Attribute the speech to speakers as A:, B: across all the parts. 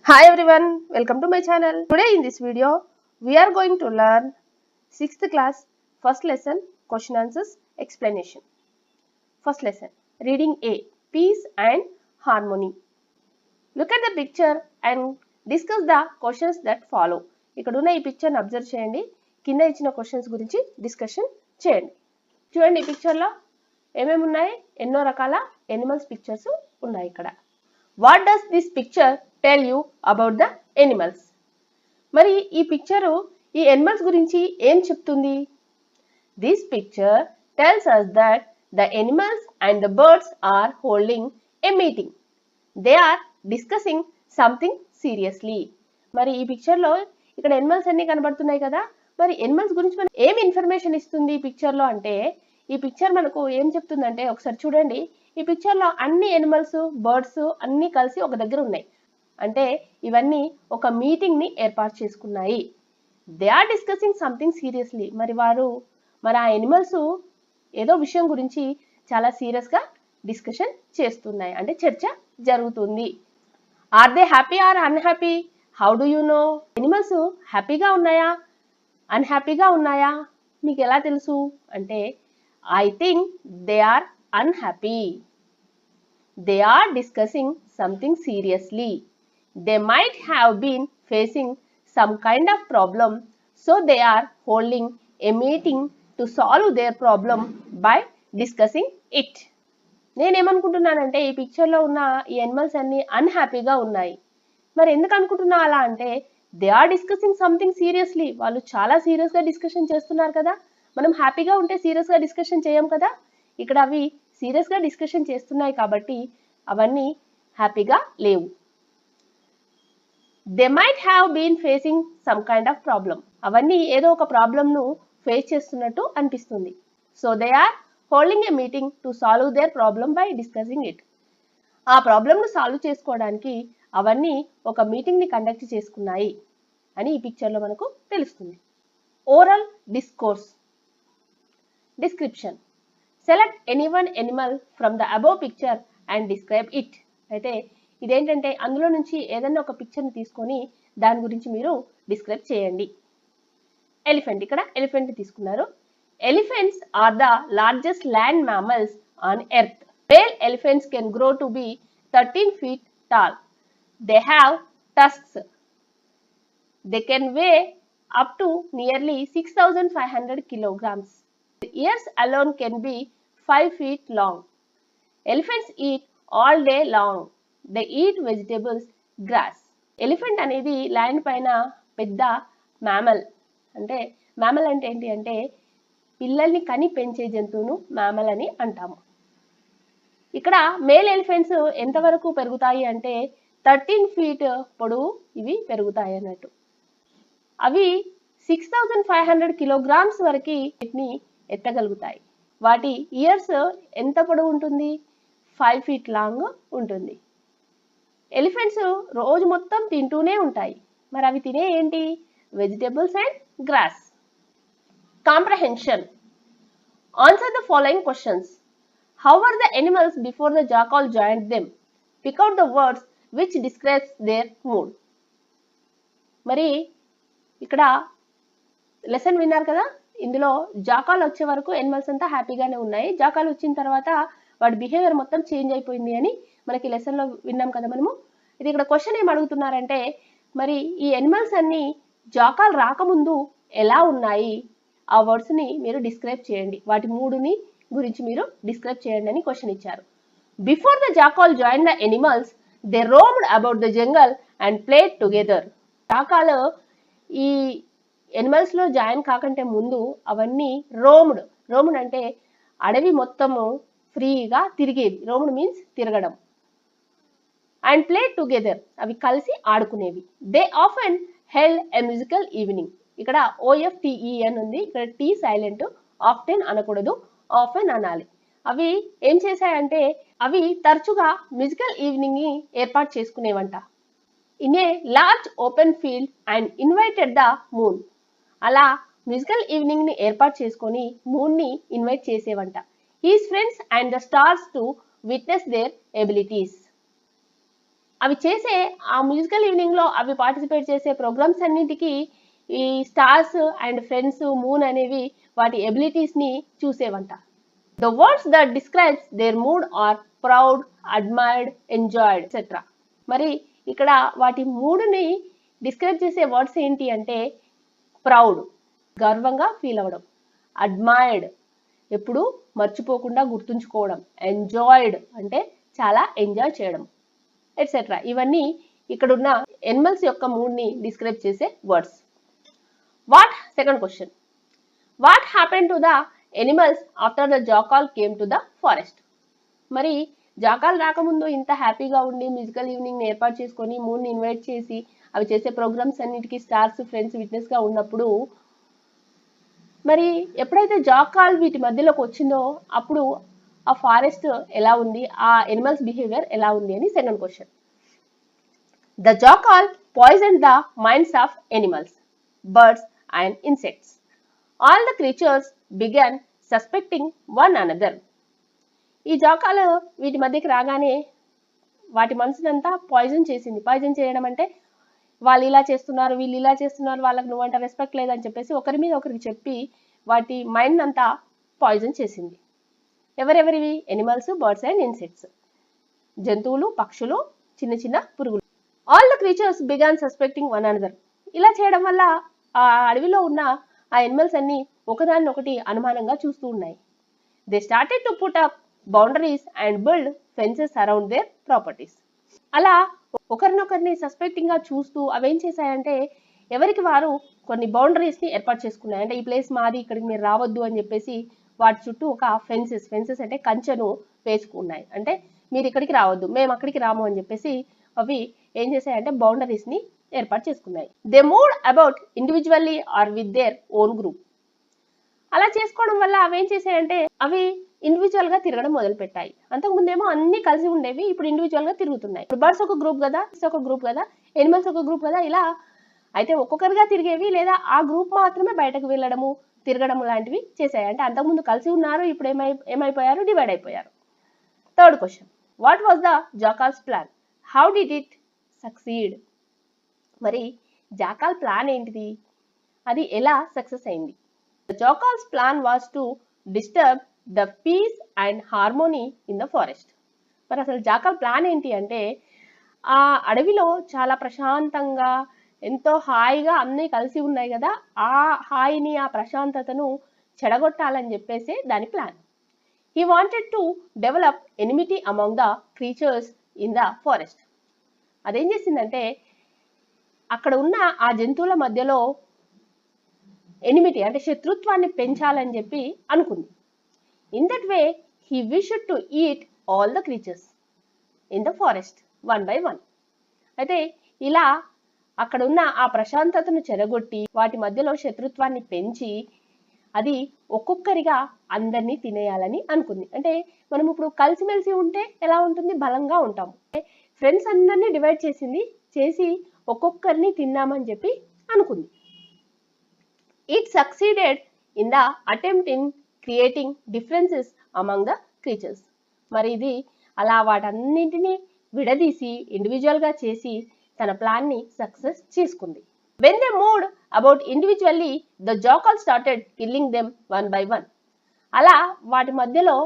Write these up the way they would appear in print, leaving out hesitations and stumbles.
A: Hi everyone, welcome to my channel. Today in this video, we are going to learn 6th class first lesson question answers explanation. First lesson, reading A, peace and harmony. Look at the picture and discuss the questions that follow. ikkaduna ee picture ni observe cheyandi, kinda ichina questions gurinchi discussion cheyandi. చూడండి ఈ picture లో ఏమేమి ఉన్నాయి, ఎన్నో రకాల animals pictures ఉన్నాయి ఇక్కడ. What does this picture tell you about the animals? మరి ఈ పిక్చరు ఈ ఎనిమల్స్ గురించి ఏం చెప్తుంది? This picture tells us that the animals and the birds are holding a meeting. They are discussing something seriously. మరి ఈ పిక్చర్ లో ఇక్కడ ఎనిమల్స్ అన్ని కనబడుతున్నాయి కదా, మరి ఎనిమల్స్ గురించి మనం ఏం ఇన్ఫర్మేషన్ ఇస్తుంది ఈ పిక్చర్ లో అంటే, ఈ పిక్చర్ మనకు ఏం చెప్తుందంటే ఒకసారి చూడండి. ఈ పిక్చర్ లో అన్ని ఎనిమల్స్ బర్డ్స్ అన్ని కలిసి ఒక దగ్గర ఉన్నాయి. అంటే ఇవన్నీ ఒక మీటింగ్ ని ఏర్పాటు చేసుకున్నాయి. They are discussing something seriously. మరి ఆ ఎనిమల్స్ ఏదో విషయం గురించి చాలా సీరియస్ గా డిస్కషన్ చేస్తున్నాయి, అంటే చర్చ జరుగుతుంది. Are they happy or unhappy? How do you know? Animals హ్యాపీగా ఉన్నాయా అన్హ్యాపీగా ఉన్నాయా మీకు ఎలా తెలుసు అంటే, I think they are unhappy. They are discussing something seriously. They might have been facing some kind of problem, so they are holding a meeting to solve their problem by discussing it. నేనేమనుకుంటున్నానంటే ఈ picture లో ఉన్న ఈ animals అన్ని అన్హ్యాపీగా ఉన్నాయి. మరి ఎందుకు అనుకుంటున్నా అలా అంటే, they are discussing something seriously. వాళ్ళు చాలా సీరియస్ గా డిస్కషన్ చేస్తున్నారు కదా. మనం హ్యాపీగా ఉంటే సీరియస్ గా డిస్కషన్ చేయం కదా. ఇక్కడ అవి సీరియస్ గా డిస్కషన్ చేస్తున్నాయి కాబట్టి అవన్నీ హ్యాపీగా లేవు. They might have been facing some kind of problem. అవన్నీ ఏదో ఒక ప్రాబ్లమ్ ను ఫేస్ చేస్తున్నట్టు అనిపిస్తుంది. So they are holding a meeting to solve their problem by discussing it. ఆ ప్రాబ్లమ్ ను సాల్వ్ చేసుకోవడానికి అవన్నీ ఒక మీటింగ్ ని కండక్ట్ చేసుకున్నాయి అని ఈ పిక్చర్ లో మనకు తెలుస్తుంది. Oral discourse. Description. Select any one Animal from the above picture and describe it. అయితే ఇదేంటంటే అందులో నుంచి ఏదైనా ఒక పిక్చర్ని తీసుకొని దాని గురించి మీరు డిస్క్రైబ్ చేయండి. ఎలిఫెంట్. ఇక్కడ ఎలిఫెంట్ తీసుకున్నారు. Elephants are the largest land mammals on earth. Male elephants can grow to be 13 feet tall. They have tusks. They can weigh up to nearly 6,500 kilograms. The ears alone can be 5 feet long. Elephants eat all day long. They eat vegetables, grass. Elephant అనేది land పైన పెద్ద mammal. అంటే mammal అంటే ఏంటి అంటే పిల్లల్ని కని పెంచే జంతువును మ్యామల్ అని అంటాము. ఇక్కడ మేల్ ఎలిఫెంట్స్ ఎంతవరకు పెరుగుతాయి అంటే 13 feet పొడవు ఇవి పెరుగుతాయి అన్నట్టు. అవి 6,500 kilograms వరకు వీటిని ఎత్తగలుగుతాయి. వాటి ఇయర్స్ ఎంత పొడవు ఉంటుంది? 5 feet లాంగ్ ఉంటుంది. ఎలిఫెంట్స్ రోజు మొత్తం తింటూనే ఉంటాయి. మరి అవి తినే ఏంటి? Vegetables and grass. Comprehension. Answer the following questions. How are the animals before the jackal joined them? Pick out the words which describes their mood. మరి ఇక్కడ లెసన్ విన్నారు కదా, ఇందులో జాకాల్ వచ్చే వరకు ఎనిమల్స్ అంతా హ్యాపీగానే ఉన్నాయి. జాకాల్ వచ్చిన తర్వాత వాడి బిహేవియర్ మొత్తం చేంజ్ అయిపోయింది అని మనకి లెసన్ లో విన్నాం కదా మనము. ఇది ఇక్కడ క్వశ్చన్ ఏం అడుగుతున్నారంటే, మరి ఈ ఎనిమల్స్ అన్ని జాకాల్ రాకముందు ఎలా ఉన్నాయి, ఆ వర్డ్స్ ని మీరు డిస్క్రైబ్ చేయండి, వాటి మూడుని గురించి మీరు డిస్క్రైబ్ చేయండి అని క్వశ్చన్ ఇచ్చారు. Before the jackal join the animals they roamed about the jungle and played together. Jackal ఈ ఎనిమల్స్ లో జాయిన్ కాకంటే ముందు అవన్నీ రోమ్డ్ అంటే అడవి మొత్తము ఫ్రీగా తిరిగేవి. రోమ్డ్ మీన్స్ తిరగడం. అండ్ ప్లే టుగెదర్, అవి కలిసి ఆడుకునేవి. They often held a musical evening. ఇక్కడ OFTEN ఉంది, ఇక్కడ టీ సైలెంట్. ఆఫ్టెన్ అనకూడదు, ఆఫెన్ అనాలి. అవి ఏం చేశాయంటే అవి తరచుగా మ్యూజికల్ ఈవినింగ్ ని ఏర్పాటు చేసుకునేవంట. In a large open field and invited the moon. అలా మ్యూజికల్ ఈవినింగ్ ని ఏర్పాటు చేసుకొని మూన్ ని ఇన్వైట్ చేసేవంట. his friends and the stars to witness their abilities. అవి చేసే ఆ మ్యూజికల్ ఈవినింగ్లో అవి పార్టిసిపేట్ చేసే ప్రోగ్రామ్స్ అన్నింటికి ఈ స్టార్స్ అండ్ ఫ్రెండ్స్ మూన్ అనేవి వాటి ఎబిలిటీస్ని చూసేవంట. The words that describes their mood are proud, admired, enjoyed etcetera. మరి ఇక్కడ వాటి మూడుని డిస్క్రైబ్ చేసే వర్డ్స్ ఏంటి అంటే ప్రౌడ్, గర్వంగా ఫీల్ అవ్వడం, అడ్మైర్డ్, ఎప్పుడు మర్చిపోకుండా గుర్తుంచుకోవడం, ఎంజాయ్డ్ అంటే చాలా ఎంజాయ్ చేయడం ఎట్సెట్రా. ఇవన్నీ ఇక్కడున్న ఎనిమల్స్ యొక్క మూడ్ని డిస్క్రైబ్ చేసే words. Second question, what happen to the animals after the jackal came to the forest? మరి జాకాల్ రాకముందు ఇంత హ్యాపీగా ఉండి మ్యూజికల్ ఈవినింగ్ ఏర్పాటు చేసుకొని మూడ్ని ఇన్వైట్ చేసి అవి చేసే ప్రోగ్రామ్స్ అన్నిటికీ స్టార్స్ ఫ్రెండ్స్ విట్నెస్గా ఉన్నప్పుడు మరి ఎప్పుడైతే జాకాల్ వీటి మధ్యలోకి వచ్చిందో అప్పుడు ఆ ఫారెస్ట్ ఎలా ఉంది, ఆ ఎనిమల్స్ బిహేవియర్ ఎలా ఉంది అని second question. The jackal poison the minds of animals, birds and insects. All the creatures began suspecting one another. ఈ జాకాలు వీటి మధ్యకి రాగానే వాటి మనసునంతా పాయిజన్ చేసింది. పాయిజన్ చేయడం అంటే వాళ్ళు ఇలా చేస్తున్నారు, వీళ్ళు ఇలా చేస్తున్నారు, వాళ్ళకి నువ్వంట రెస్పెక్ట్ లేదని చెప్పేసి ఒకరి మీద ఒకరికి చెప్పి వాటి మైండ్ అంతా పాయిజన్ చేసింది. ఎవరెవరివి? ఎనిమల్స్, బర్డ్స్ అండ్ ఇన్సెక్ట్స్, జంతువులు, పక్షులు, చిన్న చిన్న పురుగులు. All the creatures began suspecting one another. ఇలా చేయడం వల్ల ఆ అడవిలో ఉన్న ఆ ఎనిమల్స్ అన్ని ఒకదాన్ని ఒకటి అనుమానంగా చూస్తూ ఉన్నాయి. They started to put up boundaries and build fences around there properties. అలా ఒకరినొకరిని సస్పెక్టింగ్ గా చూస్తూ అవేం చేశాయంటే ఎవరికి వారు కొన్ని బౌండరీస్ ని ఏర్పాటు చేసుకున్నాయి. అంటే ఈ ప్లేస్ మాది, ఇక్కడికి మీరు రావద్దు అని చెప్పేసి వాటి చుట్టూ ఒక ఫెన్సెస్ అంటే కంచెను వేసుకున్నాయి. అంటే మీరు ఇక్కడికి రావద్దు, మేము అక్కడికి రాము అని చెప్పేసి అవి ఏం చేశాయంటే బౌండరీస్ ని ఏర్పాటు చేసుకున్నాయి. They moved about individually or with their own group. అలా చేసుకోవడం వల్ల అవి ఏం చేశాయంటే అవి ఇండివిజువల్ గా తిరగడం మొదలు పెట్టాయి. అంతకుముందేమో అన్ని కలిసి ఉండేవి, ఇప్పుడు ఇండివిజువల్ గా తిరుగుతున్నాయి. బర్డ్స్ ఒక గ్రూప్ కదా, ఎనిమల్స్ ఒక గ్రూప్ కదా, ఇలా అయితే ఒక్కొక్కరిగా తిరిగేవి, లేదా ఆ గ్రూప్ మాత్రమే బయటకు వెళ్ళడము, తిరగడం లాంటివి చేశాయి. అంటే అంతకుముందు కలిసి ఉన్నారు, ఇప్పుడు ఏమైపోయారు? డివైడ్ అయిపోయారు. Third question, what was the jackals plan? How did it succeed? మరి జాకాల్ ప్లాన్ ఏంటిది, అది ఎలా సక్సెస్ అయింది? The jackal's plan was to disturb the peace and harmony in the forest. మరి అసలు జాకాల్ ప్లాన్ ఏంటి అంటే ఆ అడవిలో చాలా ప్రశాంతంగా ఎంతో హాయిగా అన్నీ కలిసి ఉన్నాయి కదా, ఆ హాయిని ఆ ప్రశాంతతను చెడగొట్టాలని చెప్పేసి దాని plan. He wanted to develop enmity among the creatures in the forest. అదేం చేసిందంటే అక్కడ ఉన్న ఆ జంతువుల మధ్యలో ఎనిమిటీ అంటే శత్రుత్వాన్ని పెంచాలని చెప్పి అనుకుంది. In that way he wished to eat all the creatures in the forest one by one. అయితే ఇలా అక్కడ ఉన్న ఆ ప్రశాంతతను చెరగొట్టి వాటి మధ్యలో శత్రుత్వాన్ని పెంచి అది ఒక్కొక్కరిగా అందరినీ తినేయాలని అనుకుంది. అంటే మనం ఇప్పుడు కలిసిమెలిసి ఉంటే ఎలా ఉంటుంది? బలంగా ఉంటాము. ఫ్రెండ్స్ అందరినీ డివైడ్ చేసి ఒక్కొక్కరిని తిన్నామని చెప్పి అనుకుంది. It succeeded in the attempt in creating differences among the creatures. మరి ఇది అలా వాటన్నింటినీ విడదీసి ఇండివిజువల్గా చేసి తన ప్లాన్ని సక్సెస్ చేసుకుంది. When they moved about individually, the jackal started killing them one by one. అలా వాటి మధ్యలో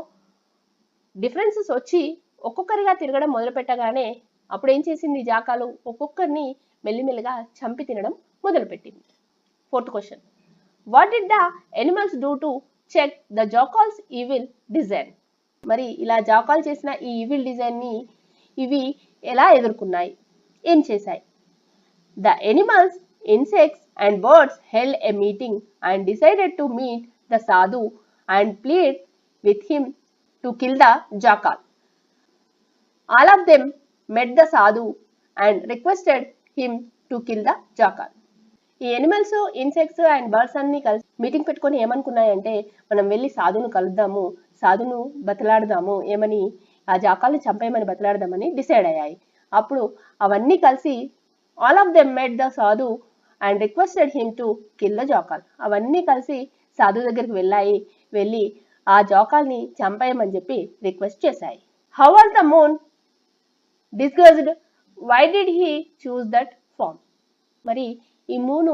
A: డిఫరెన్సెస్ వచ్చి ఒక్కొక్కరిగా తిరగడం మొదలు పెట్టగానే అప్పుడు ఏం చేసింది జాకాలు? ఒక్కొక్కరిని మెల్లిమెల్లిగా చంపి తినడం మొదలుపెట్టింది. Fourth question, what did the animals do to check the jackal's evil design? మరి ఇలా జాకాల్ చేసిన ఈ ఈవిల్ డిజైన్ని ఇవి ఎలా ఎదుర్కొన్నాయి, ఏం చేశాయి? The animals, insects and birds held a meeting and decided to meet the sadhu and pleaded with him to kill the jackal. All of them met the sadhu and requested him to kill the jackal. ఈ animals, insects and birds అన్ని కలిసి meeting పెట్టుకొని ఏమనుకున్నాయంటే మనం వెళ్ళి సాధును కలుద్దాము, సాధును బతలాడదాము, ఏమని ఆ జాకాల్ని చంపేయమని బతలాడదామని decide అయ్యాయి. అప్పుడు అవన్నీ కలిసి all of them met the sadhu and requested him to kill the jackal. అవన్నీ కలిసి సాధు దగ్గరికి వెళ్ళి ఆ జాకాల్ని చంపేయమని చెప్పి రిక్వెస్ట్ చేశాయి. How was the moon disguised why did he choose that form? మరి ఈ మూను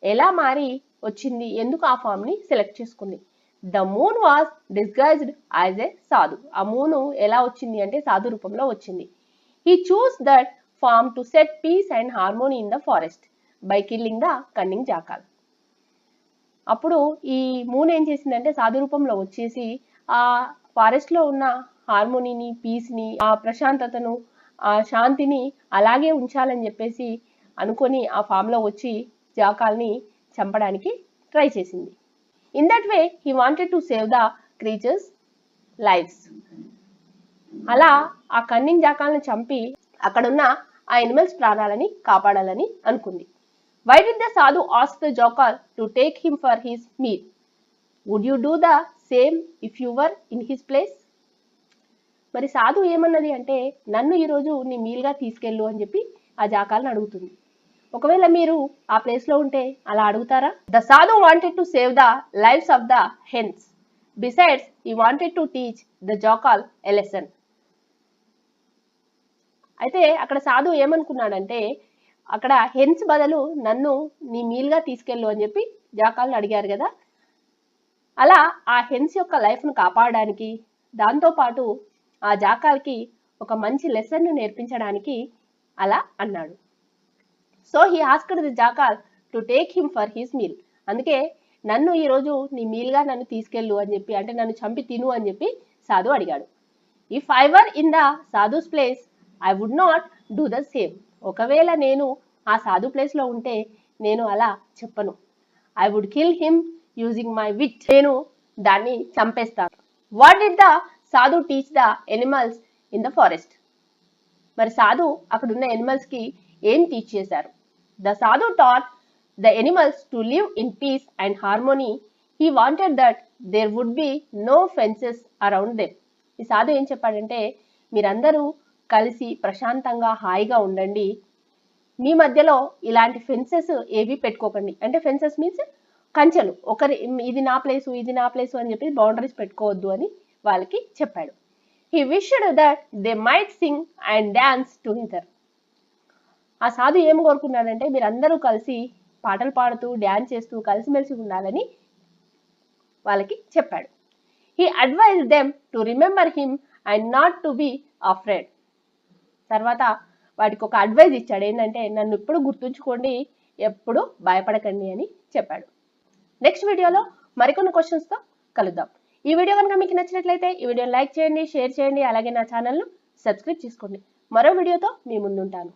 A: ఎలా మారి వచ్చింది, ఎందుకు ఆ ఫామ్ ని సెలెక్ట్ చేసుకుంది? The moon was disguised as a sadhu. ఆ మూను ఎలా వచ్చింది అంటే సాధు రూపంలో వచ్చింది. He choose that form to set peace and harmony in the forest by killing the cunning jackal. అప్పుడు ఈ మూన్ ఏం చేసిందంటే సాధు రూపంలో వచ్చేసి ఆ ఫారెస్ట్ లో ఉన్న హార్మోనీని, పీస్ ని, ఆ ప్రశాంతతను, ఆ శాంతిని అలాగే ఉంచాలని చెప్పేసి అనుకొని ఆ ఫామ్ లో వచ్చి జాకాల్ని చంపడానికి ట్రై చేసింది. In that way he wanted to save the creatures lifes. అలా ఆ కన్నింగ్ జాకాల్ని చంపి అక్కడున్న ఆ ఎనిమల్స్ ప్రాణాలని కాపాడాలని అనుకుంది. Why did the sadhu ask the jackal to take him for his meal? Would you do the same if you were in his place? మరి సాధు ఏమన్నది అంటే నన్ను ఈరోజు నీ మీల్గా తీసుకెళ్ళు అని చెప్పి ఆ జాకాలను అడుగుతుంది. ఒకవేళ మీరు ఆ ప్లేస్ లో ఉంటే అలా అడుగుతారా? The sadhu wanted to save the lifes of the hens. Besides he wanted to teach the jackal a lesson. అయితే అక్కడ సాధు ఏమనుకున్నాడంటే అక్కడ హెన్స్ బదులు నన్ను నీ మీల్గా తీసుకెళ్ళు అని చెప్పి జాకాల్ని అడిగారు కదా, అలా ఆ హెన్స్ యొక్క లైఫ్ను కాపాడడానికి, దాంతోపాటు ఆ జాకాల్కి ఒక మంచి లెసన్ను నేర్పించడానికి అలా అన్నాడు. So he asked the jackal to take him for his meal. అందుకే నన్ను ఈరోజు నీ మీల్గా నన్ను తీసుకెళ్ళు అని చెప్పి, అంటే నన్ను చంపి తిను అని చెప్పి సాధు అడిగాడు. If I were in the sadhu's place I would not do the same. ఒకవేళ నేను ఆ సాధు ప్లేస్ లో ఉంటే నేను అలా చెప్పను. I would kill him using my wit. నేను దాన్ని చంపేస్తాను. What did the sadhu teach the animals in the forest? మరి సాధు అక్కడున్న ఎనిమల్స్ కి ఏం టీచ్ చేశారు? The sadhu taught the animals to live in peace and harmony. He wanted that there would be no fences around them. ఈ సాధు ఏం చెప్పాడంటే మీరందరూ కలిసి ప్రశాంతంగా హాయిగా ఉండండి, మీ మధ్యలో ఇలాంటి ఫెన్సెస్ ఏవి పెట్టుకోకండి. అంటే ఫెన్సెస్ మీన్స్ కంచెలు, ఒకరి ఇది నా ప్లేసు ఇది నా ప్లేసు అని చెప్పి బౌండరీస్ పెట్టుకోవద్దు అని వాళ్ళకి చెప్పాడు. He wished that they might Singh and dance together. ఆ సాధు ఏం కోరుకున్నాడంటే మీరందరూ కలిసి పాటలు పాడుతూ డ్యాన్స్ చేస్తూ కలిసిమెలిసి ఉండాలని వాళ్ళకి చెప్పాడు. He advised them to remember him and not to be afraid. తర్వాత వాటికి ఒక అడ్వైజ్ ఇచ్చాడు, ఏంటంటే నన్ను ఎప్పుడు గుర్తుంచుకోండి, ఎప్పుడు భయపడకండి అని చెప్పాడు. నెక్స్ట్ వీడియోలో మరికొన్ని క్వశ్చన్స్తో కలుద్దాం. ఈ వీడియో కనుక మీకు నచ్చినట్లయితే ఈ వీడియోని లైక్ చేయండి, షేర్ చేయండి, అలాగే నా ఛానల్ను సబ్స్క్రైబ్ చేసుకోండి. మరో వీడియోతో మీ ముందుంటాను.